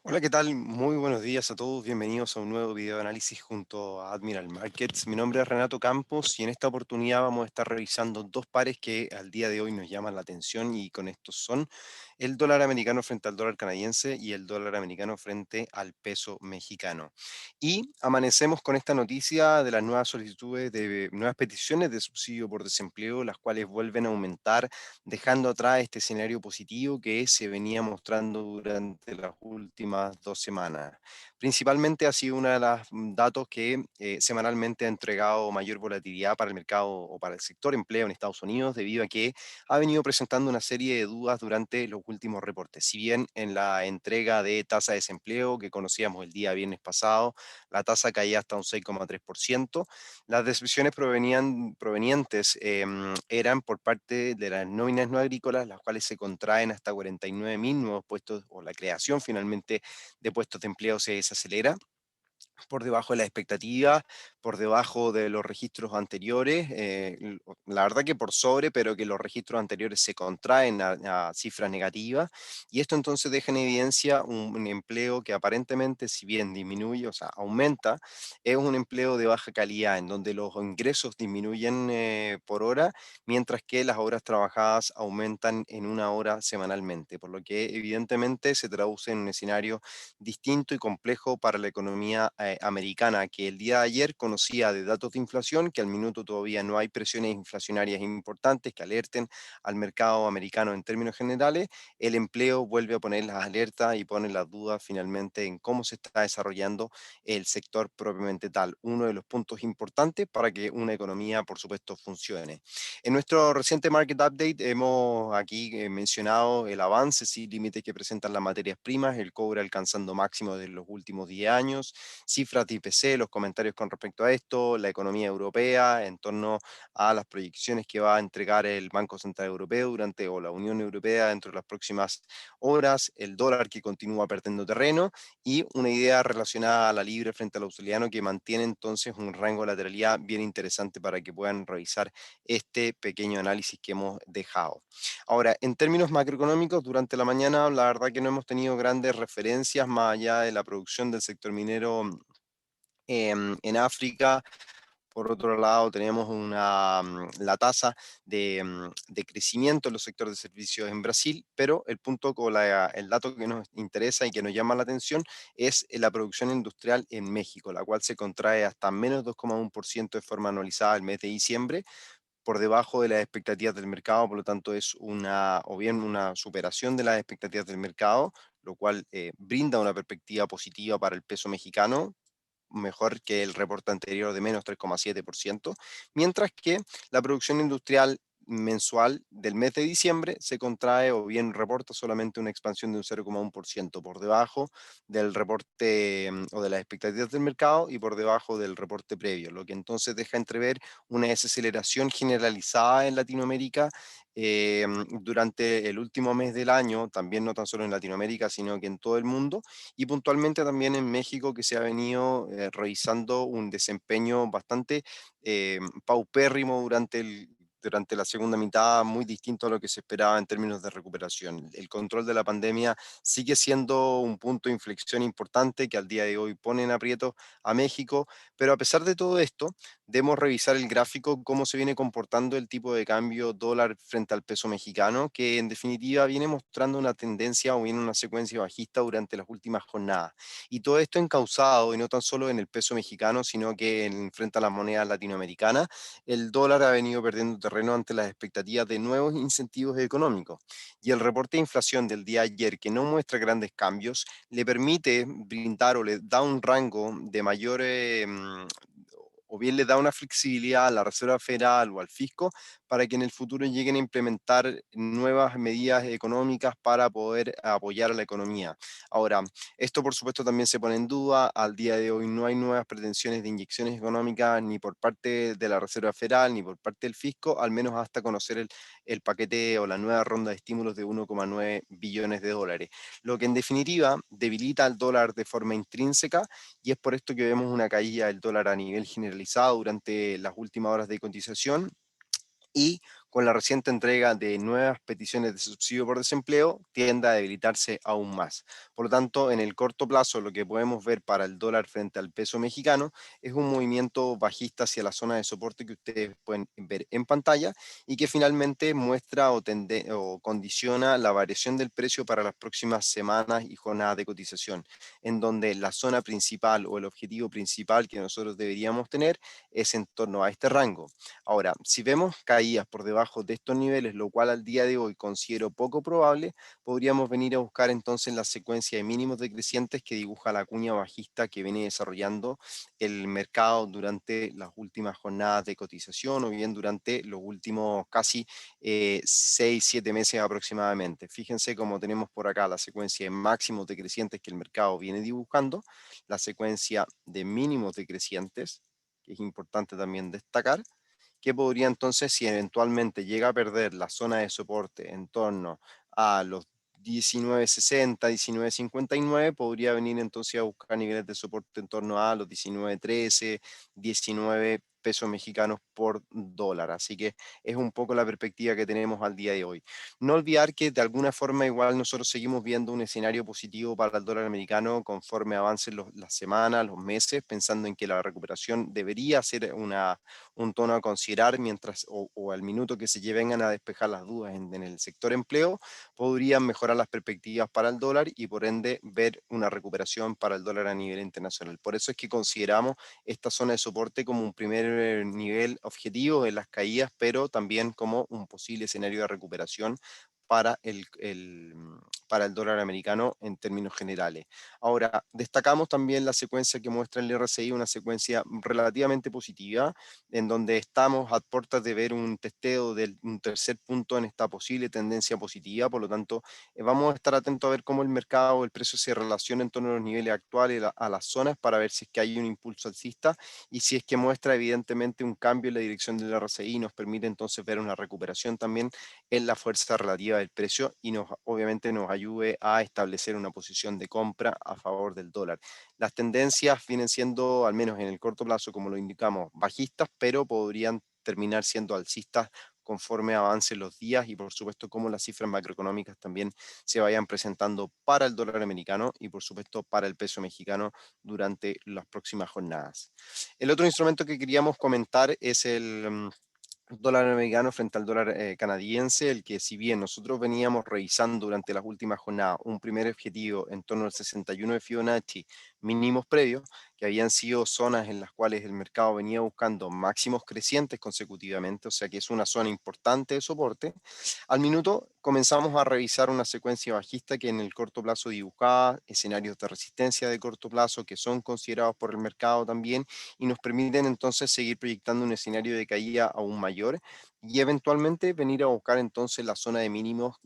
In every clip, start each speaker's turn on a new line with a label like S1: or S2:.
S1: Hola, ¿qué tal? Muy buenos días a todos. Bienvenidos a un nuevo video de análisis junto a Admiral Markets. Mi nombre es Renato Campos y en esta oportunidad vamos a estar revisando dos pares que al día de hoy nos llaman la atención y con estos son el dólar americano frente al dólar canadiense y el dólar americano frente al peso mexicano. Y amanecemos con esta noticia de las nuevas solicitudes de nuevas peticiones de subsidio por desempleo, las cuales vuelven a aumentar dejando atrás este escenario positivo que se venía mostrando durante las últimas 2 semanas. Principalmente ha sido uno de los datos que semanalmente ha entregado mayor volatilidad para el mercado o para el sector empleo en Estados Unidos, debido a que ha venido presentando una serie de dudas durante los últimos reportes. Si bien en la entrega de tasa de desempleo que conocíamos el día viernes pasado, la tasa caía hasta un 6,3%, las decepciones provenientes eran por parte de las nóminas no agrícolas, las cuales se contraen hasta 49.000 nuevos puestos, o la creación finalmente de puestos de empleo se desacelera por debajo de la expectativa, por debajo de los registros anteriores, la verdad que por sobre, pero que los registros anteriores se contraen a cifras negativas, y esto entonces deja en evidencia un empleo que aparentemente, si bien disminuye, o sea, aumenta, es un empleo de baja calidad, en donde los ingresos disminuyen por hora, mientras que las horas trabajadas aumentan en una hora semanalmente, por lo que evidentemente se traduce en un escenario distinto y complejo para la economía americana, que el día de ayer conocía de datos de inflación, que al minuto todavía no hay presiones inflacionarias importantes que alerten al mercado americano en términos generales. El empleo vuelve a poner las alertas y pone las dudas finalmente en cómo se está desarrollando el sector propiamente tal, uno de los puntos importantes para que una economía, por supuesto, funcione. En nuestro reciente Market Update hemos aquí mencionado el avance sin límites que presentan las materias primas, el cobre alcanzando máximo de los últimos 10 años, cifras de IPC, los comentarios con respecto a esto, la economía europea en torno a las proyecciones que va a entregar el Banco Central Europeo durante, o la Unión Europea dentro de las próximas horas, el dólar que continúa perdiendo terreno y una idea relacionada a la libre frente al australiano que mantiene entonces un rango de lateralidad bien interesante para que puedan revisar este pequeño análisis que hemos dejado. Ahora, en términos macroeconómicos, durante la mañana, la verdad que no hemos tenido grandes referencias más allá de la producción del sector minero en África. Por otro lado, tenemos la tasa de crecimiento en los sectores de servicios en Brasil, pero el punto o el dato que nos interesa y que nos llama la atención es la producción industrial en México, la cual se contrae hasta menos 2,1% de forma anualizada el mes de diciembre, por debajo de las expectativas del mercado, por lo tanto es o bien una superación de las expectativas del mercado, lo cual brinda una perspectiva positiva para el peso mexicano, mejor que el reporte anterior de menos 3,7%, mientras que la producción industrial mensual del mes de diciembre se contrae o bien reporta solamente una expansión de un 0,1% por debajo del reporte o de las expectativas del mercado y por debajo del reporte previo, lo que entonces deja entrever una desaceleración generalizada en Latinoamérica durante el último mes del año, también no tan solo en Latinoamérica, sino que en todo el mundo, y puntualmente también en México, que se ha venido revisando un desempeño bastante paupérrimo durante la segunda mitad, muy distinto a lo que se esperaba en términos de recuperación. El control de la pandemia sigue siendo un punto de inflexión importante que al día de hoy pone en aprieto a México, pero a pesar de todo esto, debemos revisar el gráfico, cómo se viene comportando el tipo de cambio dólar frente al peso mexicano, que en definitiva viene mostrando una tendencia o bien una secuencia bajista durante las últimas jornadas. Y todo esto encausado, y no tan solo en el peso mexicano, sino que frente a las monedas latinoamericanas, el dólar ha venido perdiendo terreno ante las expectativas de nuevos incentivos económicos. Y el reporte de inflación del día de ayer, que no muestra grandes cambios, le permite brindar o le da un rango de mayor o bien le da una flexibilidad a la Reserva Federal o al fisco para que en el futuro lleguen a implementar nuevas medidas económicas para poder apoyar a la economía. Ahora, esto por supuesto también se pone en duda. Al día de hoy no hay nuevas pretensiones de inyecciones económicas ni por parte de la Reserva Federal ni por parte del fisco, al menos hasta conocer el paquete o la nueva ronda de estímulos de 1,9 billones de dólares, lo que en definitiva debilita al dólar de forma intrínseca, y es por esto que vemos una caída del dólar a nivel generalizado durante las últimas horas de cotización y con la reciente entrega de nuevas peticiones de subsidio por desempleo, tiende a debilitarse aún más. Por lo tanto, en el corto plazo, lo que podemos ver para el dólar frente al peso mexicano es un movimiento bajista hacia la zona de soporte que ustedes pueden ver en pantalla y que finalmente muestra o condiciona la variación del precio para las próximas semanas y jornadas de cotización, en donde la zona principal o el objetivo principal que nosotros deberíamos tener es en torno a este rango. Ahora, si vemos caídas por debajo de estos niveles, lo cual al día de hoy considero poco probable, podríamos venir a buscar entonces la secuencia de mínimos decrecientes que dibuja la cuña bajista que viene desarrollando el mercado durante las últimas jornadas de cotización o bien durante los últimos casi 6, 7 meses aproximadamente. Fíjense cómo tenemos por acá la secuencia de máximos decrecientes que el mercado viene dibujando, la secuencia de mínimos decrecientes, que es importante también destacar, que podría entonces, si eventualmente llega a perder la zona de soporte en torno a los 19.60, 19.59, podría venir entonces a buscar niveles de soporte en torno a los 19.13, 19 pesos mexicanos por dólar. Así que es un poco la perspectiva que tenemos al día de hoy. No olvidar que de alguna forma igual nosotros seguimos viendo un escenario positivo para el dólar americano conforme avancen las semanas, los meses, pensando en que la recuperación debería ser un tono a considerar mientras o al minuto que vengan a despejar las dudas en el sector empleo, podrían mejorar las perspectivas para el dólar y por ende ver una recuperación para el dólar a nivel internacional. Por eso es que consideramos esta zona de soporte como un primer nivel objetivo en las caídas, pero también como un posible escenario de recuperación para para el dólar americano en términos generales. Ahora, destacamos también la secuencia que muestra el RSI, una secuencia relativamente positiva, en donde estamos a puertas de ver un testeo de un tercer punto en esta posible tendencia positiva. Por lo tanto, vamos a estar atentos a ver cómo el mercado, el precio se relaciona en torno a los niveles actuales a las zonas para ver si es que hay un impulso alcista y si es que muestra evidentemente un cambio en la dirección del RSI, nos permite entonces ver una recuperación también en la fuerza relativa del precio y obviamente nos ayude a establecer una posición de compra a favor del dólar. Las tendencias vienen siendo, al menos en el corto plazo, como lo indicamos, bajistas, pero podrían terminar siendo alcistas conforme avancen los días y por supuesto como las cifras macroeconómicas también se vayan presentando para el dólar americano y por supuesto para el peso mexicano durante las próximas jornadas. El otro instrumento que queríamos comentar es el dólar americano frente al dólar canadiense, el que si bien nosotros veníamos revisando durante las últimas jornadas un primer objetivo en torno al 61 de Fibonacci mínimos previos, que habían sido zonas en las cuales el mercado venía buscando máximos crecientes consecutivamente, o sea que es una zona importante de soporte, al minuto comenzamos a revisar una secuencia bajista que en el corto plazo dibujaba escenarios de resistencia de corto plazo que son considerados por el mercado también y nos permiten entonces seguir proyectando un escenario de caída aún mayor y eventualmente venir a buscar entonces la zona de mínimos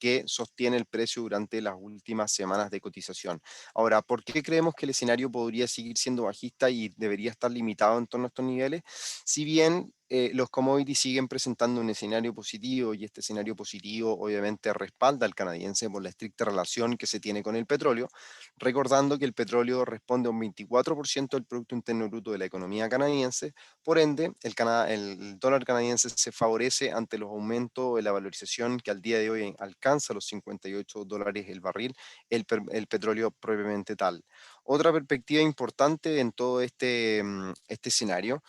S1: que sostiene el precio durante las últimas semanas de cotización. Ahora, ¿por qué creemos que el escenario podría seguir siendo bajista y debería estar limitado en torno a estos niveles? Si bien los commodities siguen presentando un escenario positivo y este escenario positivo obviamente respalda al canadiense por la estricta relación que se tiene con el petróleo, recordando que el petróleo responde a un 24% del Producto Interno Bruto de la economía canadiense, por ende el dólar canadiense se favorece ante los aumentos de la valorización que al día de hoy alcanza los $58 el barril, el petróleo propiamente tal. Otra perspectiva importante en todo este escenario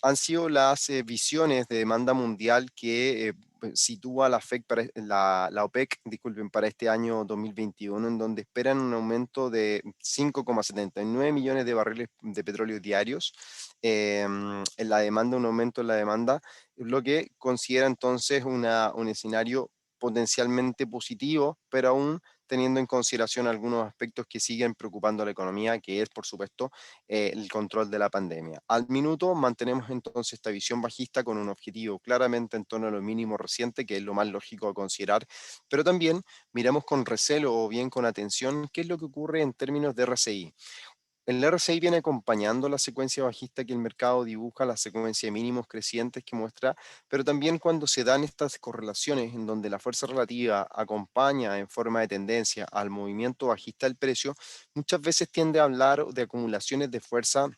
S1: han sido las visiones de demanda mundial que sitúa la OPEC la OPEC, disculpen, para este año 2021, en donde esperan un aumento de 5,79 millones de barriles de petróleo diarios en la demanda, un aumento en la demanda, lo que considera entonces un escenario potencialmente positivo, pero aún teniendo en consideración algunos aspectos que siguen preocupando a la economía, que es, por supuesto, el control de la pandemia. Al minuto mantenemos entonces esta visión bajista con un objetivo claramente en torno a lo mínimo reciente, que es lo más lógico a considerar, pero también miramos con recelo o bien con atención qué es lo que ocurre en términos de RCI. El RSI viene acompañando la secuencia bajista que el mercado dibuja, la secuencia de mínimos crecientes que muestra, pero también cuando se dan estas correlaciones en donde la fuerza relativa acompaña en forma de tendencia al movimiento bajista del precio, muchas veces tiende a hablar de acumulaciones de fuerza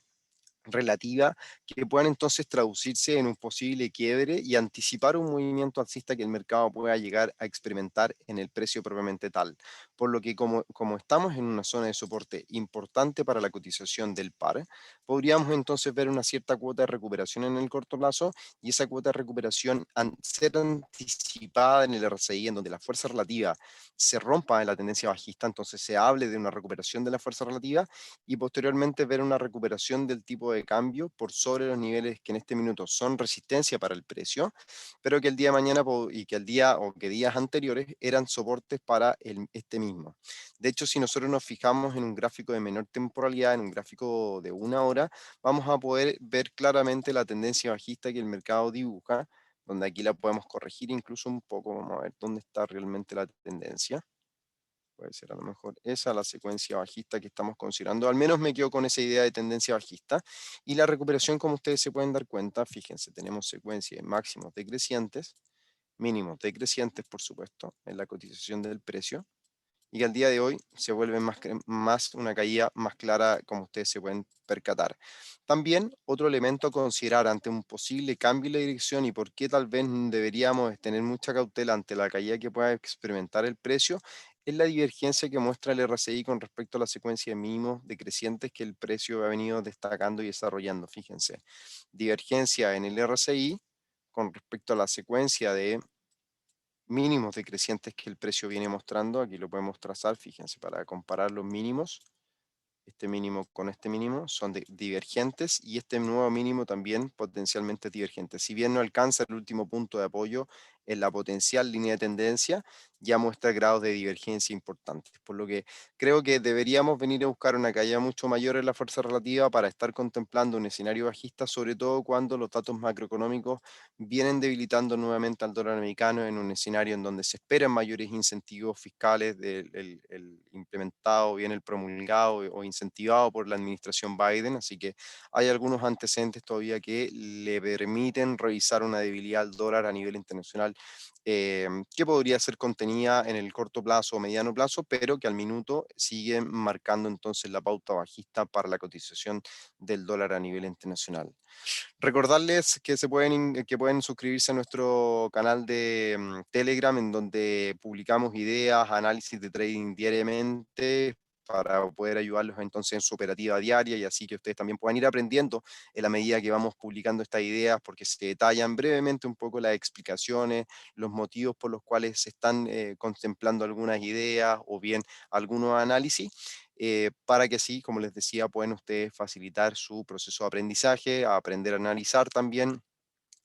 S1: relativa que puedan entonces traducirse en un posible quiebre y anticipar un movimiento alcista que el mercado pueda llegar a experimentar en el precio propiamente tal. Por lo que como estamos en una zona de soporte importante para la cotización del par, podríamos entonces ver una cierta cuota de recuperación en el corto plazo y esa cuota de recuperación ser anticipada en el RSI, en donde la fuerza relativa se rompa en la tendencia bajista, entonces se hable de una recuperación de la fuerza relativa y posteriormente ver una recuperación del tipo de cambio por sobre los niveles que en este minuto son resistencia para el precio, pero que el día de mañana y que el día o que días anteriores eran soportes para este mismo. De hecho, si nosotros nos fijamos en un gráfico de menor temporalidad, en un gráfico de una hora, vamos a poder ver claramente la tendencia bajista que el mercado dibuja, donde aquí la podemos corregir incluso un poco. Vamos a ver dónde está realmente la tendencia. Puede ser a lo mejor esa la secuencia bajista que estamos considerando. Al menos me quedo con esa idea de tendencia bajista. Y la recuperación, como ustedes se pueden dar cuenta, fíjense, tenemos secuencia de máximos decrecientes, mínimos decrecientes, por supuesto, en la cotización del precio y que al día de hoy se vuelve más una caída más clara, como ustedes se pueden percatar. También otro elemento a considerar ante un posible cambio en la dirección y por qué tal vez deberíamos tener mucha cautela ante la caída que pueda experimentar el precio es la divergencia que muestra el RSI con respecto a la secuencia de mínimos decrecientes que el precio ha venido destacando y desarrollando. Fíjense, divergencia en el RSI con respecto a la secuencia de mínimos decrecientes que el precio viene mostrando. Aquí lo podemos trazar, fíjense, para comparar los mínimos. Este mínimo con este mínimo son divergentes y este nuevo mínimo también potencialmente divergente. Si bien no alcanza el último punto de apoyo en la potencial línea de tendencia, ya muestra grados de divergencia importantes, por lo que creo que deberíamos venir a buscar una caída mucho mayor en la fuerza relativa para estar contemplando un escenario bajista, sobre todo cuando los datos macroeconómicos vienen debilitando nuevamente al dólar americano en un escenario en donde se esperan mayores incentivos fiscales del el implementado, bien el promulgado o incentivado por la administración Biden. Así que hay algunos antecedentes todavía que le permiten revisar una debilidad al dólar a nivel internacional que podría ser contenida en el corto plazo o mediano plazo, pero que al minuto sigue marcando entonces la pauta bajista para la cotización del dólar a nivel internacional. Recordarles que que pueden suscribirse a nuestro canal de Telegram, en donde publicamos ideas, análisis de trading diariamente para poder ayudarlos entonces en su operativa diaria y así que ustedes también puedan ir aprendiendo en la medida que vamos publicando estas ideas, porque se detallan brevemente un poco las explicaciones, los motivos por los cuales se están contemplando algunas ideas o bien algunos análisis para que así, como les decía, pueden ustedes facilitar su proceso de aprendizaje, aprender a analizar también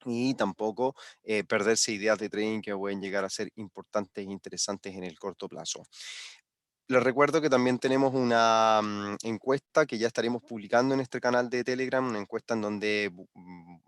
S1: y tampoco perderse ideas de trading que pueden llegar a ser importantes e interesantes en el corto plazo. Les recuerdo que también tenemos una encuesta que ya estaremos publicando en este canal de Telegram, una encuesta en donde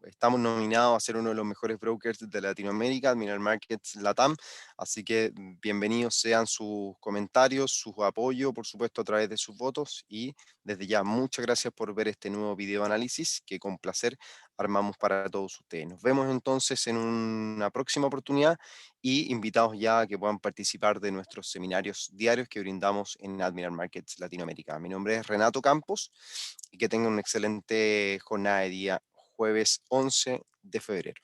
S1: estamos nominados a ser uno de los mejores brokers de Latinoamérica, Admiral Markets Latam, así que bienvenidos sean sus comentarios, su apoyo, por supuesto, a través de sus votos y desde ya muchas gracias por ver este nuevo video análisis que con placer armamos para todos ustedes. Nos vemos entonces en una próxima oportunidad y invitados ya a que puedan participar de nuestros seminarios diarios que brindamos en Admiral Markets Latinoamérica. Mi nombre es Renato Campos y que tengan una excelente jornada de día jueves 11 de febrero.